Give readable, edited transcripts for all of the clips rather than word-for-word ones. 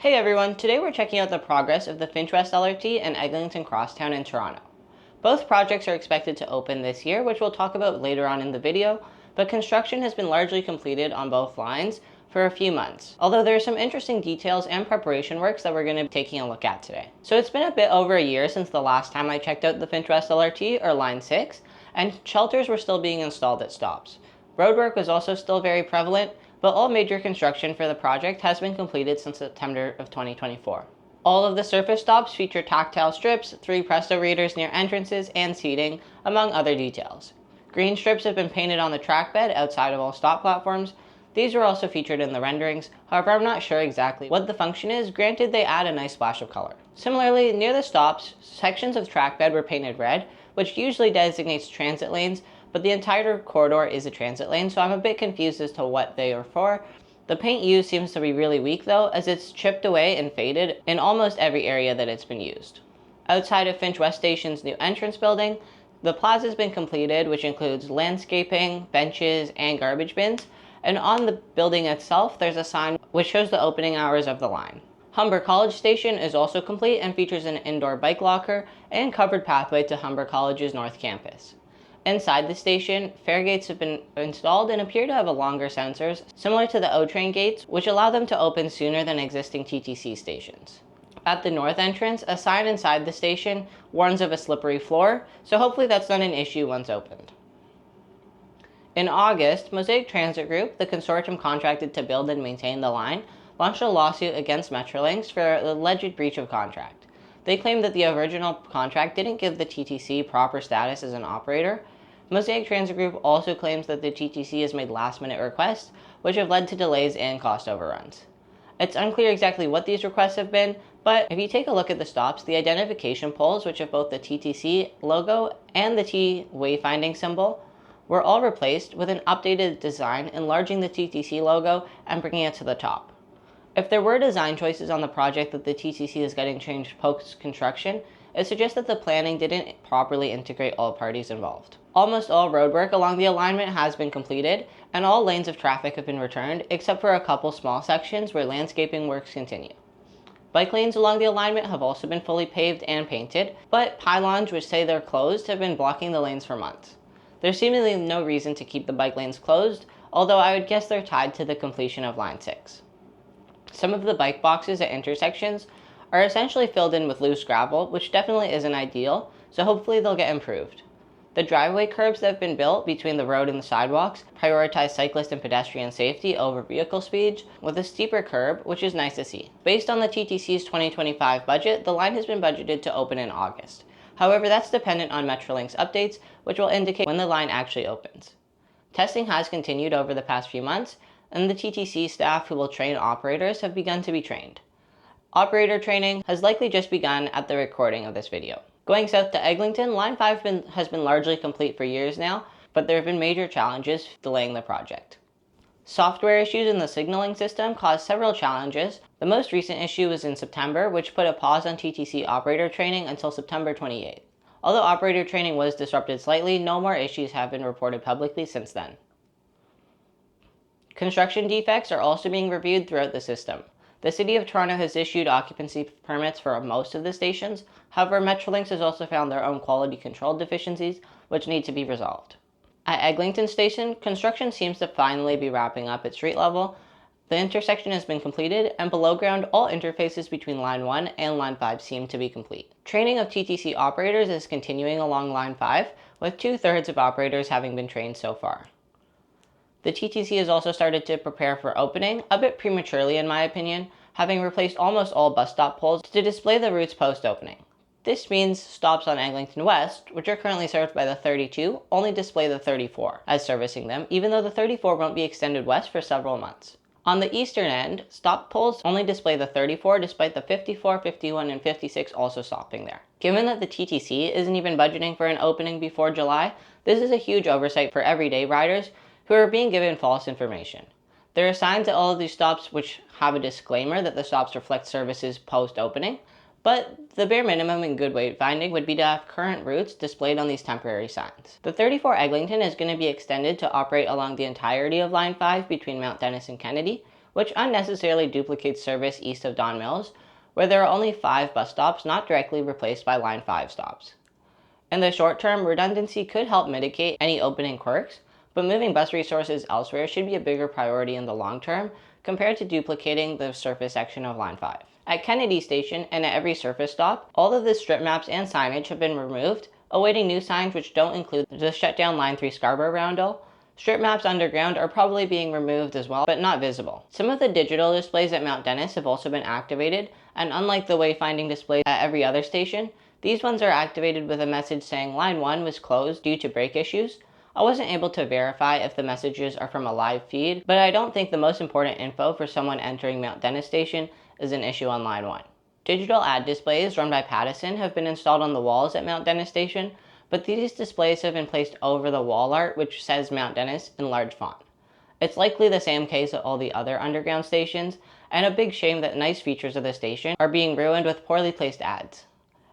Hey everyone, today we're checking out the progress of the Finch West LRT and Eglinton Crosstown in Toronto. Both projects are expected to open this year, which we'll talk about later on in the video, but construction has been largely completed on both lines for a few months, although there are some interesting details and preparation works that we're going to be taking a look at today. So it's been a bit over a year since the last time I checked out the Finch West LRT, or Line 6, and shelters were still being installed at stops. Roadwork was also still very prevalent, but all major construction for the project has been completed since September of 2024. All of the surface stops feature tactile strips, 3 Presto readers near entrances, and seating, among other details. Green strips have been painted on the track bed outside of all stop platforms. These were also featured in the renderings, however I'm not sure exactly what the function is, granted they add a nice splash of color. Similarly, near the stops, sections of track bed were painted red, which usually designates transit lanes, but the entire corridor is a transit lane, so I'm a bit confused as to what they are for. The paint used seems to be really weak though, as it's chipped away and faded in almost every area that it's been used. Outside of Finch West Station's new entrance building, the plaza has been completed, which includes landscaping, benches, and garbage bins, and on the building itself there's a sign which shows the opening hours of the line. Humber College Station is also complete and features an indoor bike locker and covered pathway to Humber College's North Campus. Inside the station, fare gates have been installed and appear to have longer sensors, similar to the O-Train gates, which allow them to open sooner than existing TTC stations. At the north entrance, a sign inside the station warns of a slippery floor, so hopefully that's not an issue once opened. In August, Mosaic Transit Group, the consortium contracted to build and maintain the line, launched a lawsuit against Metrolinx for alleged breach of contract. They claimed that the original contract didn't give the TTC proper status as an operator. Mosaic Transit Group also claims that the TTC has made last-minute requests, which have led to delays and cost overruns. It's unclear exactly what these requests have been, but if you take a look at the stops, the identification poles, which have both the TTC logo and the T wayfinding symbol, were all replaced with an updated design, enlarging the TTC logo and bringing it to the top. If there were design choices on the project that the TTC is getting changed post-construction, it suggests that the planning didn't properly integrate all parties involved. Almost all roadwork along the alignment has been completed, and all lanes of traffic have been returned, except for a couple small sections where landscaping works continue. Bike lanes along the alignment have also been fully paved and painted, but pylons which say they're closed have been blocking the lanes for months. There's seemingly no reason to keep the bike lanes closed, although I would guess they're tied to the completion of Line 6. Some of the bike boxes at intersections are essentially filled in with loose gravel, which definitely isn't ideal, so hopefully they'll get improved. The driveway curbs that have been built between the road and the sidewalks prioritize cyclist and pedestrian safety over vehicle speeds, with a steeper curb, which is nice to see. Based on the TTC's 2025 budget, the line has been budgeted to open in August. However, that's dependent on Metrolinx updates, which will indicate when the line actually opens. Testing has continued over the past few months, and the TTC staff who will train operators have begun to be trained. Operator training has likely just begun at the recording of this video. Going south to Eglinton, Line 5 has been largely complete for years now, but there have been major challenges delaying the project. Software issues in the signaling system caused several challenges. The most recent issue was in September, which put a pause on TTC operator training until September 28th. Although operator training was disrupted slightly, no more issues have been reported publicly since then. Construction defects are also being reviewed throughout the system. The City of Toronto has issued occupancy permits for most of the stations. However, Metrolinx has also found their own quality control deficiencies, which need to be resolved. At Eglinton Station, construction seems to finally be wrapping up at street level. The intersection has been completed, and below ground, all interfaces between Line 1 and Line 5 seem to be complete. Training of TTC operators is continuing along Line 5, with 2/3 of operators having been trained so far. The TTC has also started to prepare for opening, a bit prematurely in my opinion, having replaced almost all bus stop poles to display the routes post-opening. This means stops on Eglinton West, which are currently served by the 32, only display the 34 as servicing them, even though the 34 won't be extended west for several months. On the eastern end, stop poles only display the 34 despite the 54, 51, and 56 also stopping there. Given that the TTC isn't even budgeting for an opening before July, this is a huge oversight for everyday riders who are being given false information. There are signs at all of these stops which have a disclaimer that the stops reflect services post-opening, but the bare minimum in good wayfinding would be to have current routes displayed on these temporary signs. The 34 Eglinton is going to be extended to operate along the entirety of Line 5 between Mount Dennis and Kennedy, which unnecessarily duplicates service east of Don Mills, where there are only 5 bus stops not directly replaced by Line 5 stops. In the short term, redundancy could help mitigate any opening quirks, but moving bus resources elsewhere should be a bigger priority in the long term compared to duplicating the surface section of Line 5. At Kennedy Station and at every surface stop, all of the strip maps and signage have been removed, awaiting new signs which don't include the shutdown Line 3 Scarborough roundel. Strip maps underground are probably being removed as well, but not visible. Some of the digital displays at Mount Dennis have also been activated, and unlike the wayfinding displays at every other station, these ones are activated with a message saying Line 1 was closed due to brake issues. I wasn't able to verify if the messages are from a live feed, but I don't think the most important info for someone entering Mount Dennis Station is an issue on Line 1. Digital ad displays run by Pattison have been installed on the walls at Mount Dennis Station, but these displays have been placed over the wall art which says Mount Dennis in large font. It's likely the same case at all the other underground stations, and a big shame that nice features of the station are being ruined with poorly placed ads.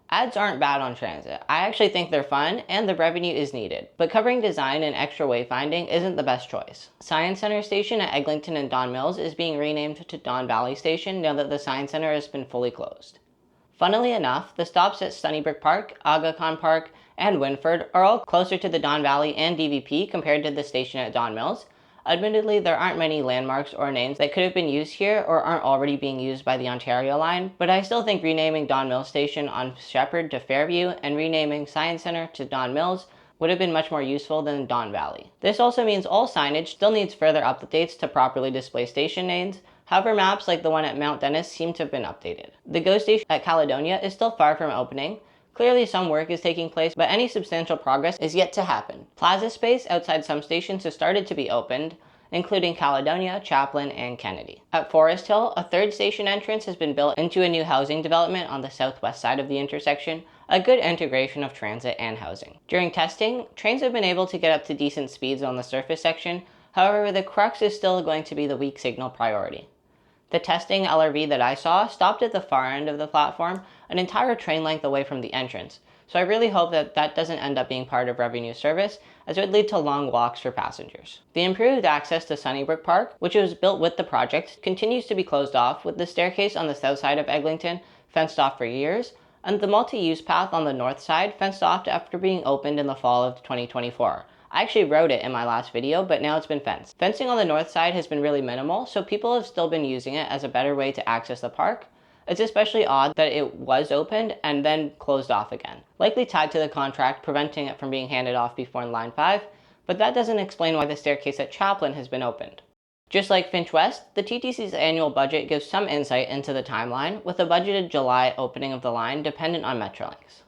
Ads aren't bad on transit. I actually think they're fun and the revenue is needed, but covering design and extra wayfinding isn't the best choice. Science Center Station at Eglinton and Don Mills is being renamed to Don Valley Station now that the Science Center has been fully closed. Funnily enough, the stops at Sunnybrook Park, Aga Khan Park, and Winford are all closer to the Don Valley and DVP compared to the station at Don Mills. Admittedly, there aren't many landmarks or names that could have been used here or aren't already being used by the Ontario line, but I still think renaming Don Mills Station on Shepherd to Fairview and renaming Science Center to Don Mills would have been much more useful than Don Valley. This also means all signage still needs further updates to properly display station names. However, maps like the one at Mount Dennis seem to have been updated. The GO station at Caledonia is still far from opening. Clearly some work is taking place, but any substantial progress is yet to happen. Plaza space outside some stations has started to be opened, including Caledonia, Chaplin, and Kennedy. At Forest Hill, a third station entrance has been built into a new housing development on the southwest side of the intersection, a good integration of transit and housing. During testing, trains have been able to get up to decent speeds on the surface section, however the crux is still going to be the weak signal priority. The testing LRV that I saw stopped at the far end of the platform, an entire train length away from the entrance, so I really hope that that doesn't end up being part of revenue service, as it would lead to long walks for passengers. The improved access to Sunnybrook Park, which was built with the project, continues to be closed off, with the staircase on the south side of Eglinton fenced off for years, and the multi-use path on the north side fenced off after being opened in the fall of 2024. I actually wrote it in my last video, but now it's been fenced. Fencing on the north side has been really minimal, so people have still been using it as a better way to access the park. It's especially odd that it was opened and then closed off again, likely tied to the contract preventing it from being handed off before in Line 5, but that doesn't explain why the staircase at Chaplin has been opened. Just like Finch West, the TTC's annual budget gives some insight into the timeline, with a budgeted July opening of the line dependent on Metrolinx.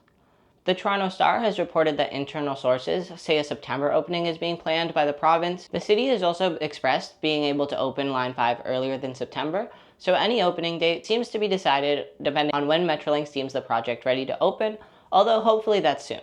The Toronto Star has reported that internal sources say a September opening is being planned by the province. The city has also expressed being able to open Line 5 earlier than September, so any opening date seems to be decided depending on when Metrolinx deems the project ready to open, although hopefully that's soon.